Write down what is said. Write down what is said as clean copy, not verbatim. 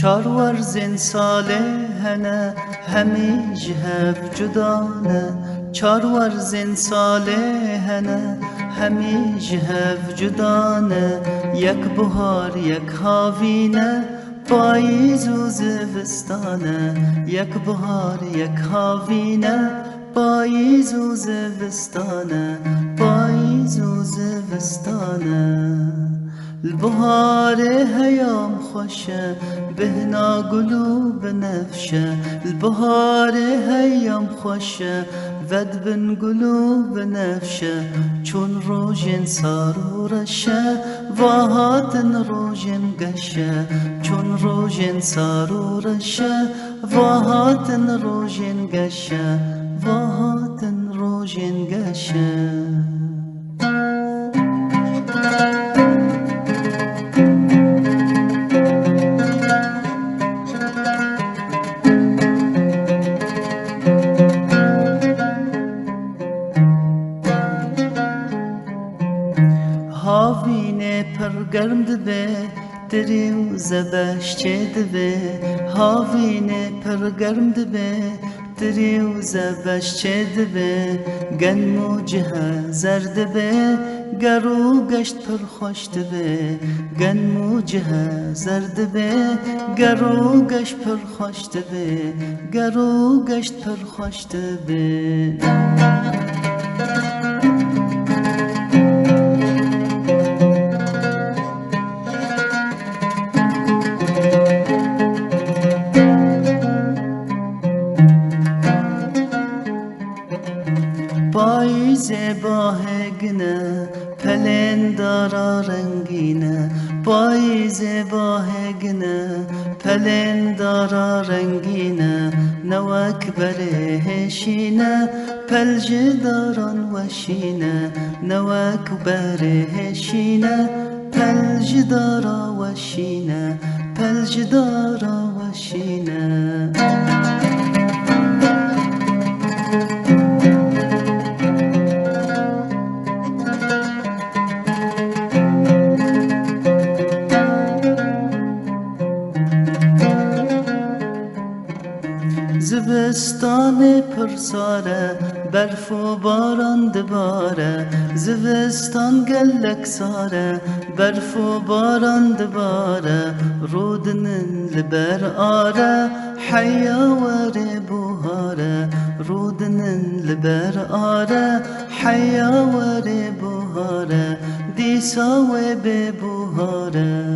چار ورزین ساله هنه همیج هف جدانه چار ورزین ساله هنه همیج هف جدانه یک بهار یک هاوینه پاییز و زمستانه یک بهار یک هاوینه پاییز و زمستانه پاییز و زمستانه البهار هيام خوشه بهنا قلوب نفشه البهار هيام خوشه ود بن قلوب نفشه چون روژن سارو رشه واهاتن روژن قشه چون روژن سارو رشه واهاتن روژن قشه واهاتن روژن قشه هاوینه پر گرم دبه دری و زبش چه دبه هاوینه پر گرم دبه دری و زبش چه دبه گن موجه زرد دبه گرو گشت پر خوش دبه گن موجه زرد دبه گرو گشت پر خوش دبه گرو گشت پر خوش دبه پاییز باهگنه پلندارا رنگینه پاییز باهگنه پلندارا رنگینه نوک برهشینه پلج داران وشینه نوک برهشینه پلج دارا وشینه پلج دارا وشینه زمستان پرساره برف و باران دباره زمستان گلک ساره برف و باران دباره رودنن لبر آره حیا وره بوهاره رودنن لبر آره حیا وره بوهاره دیسا و ببوهاره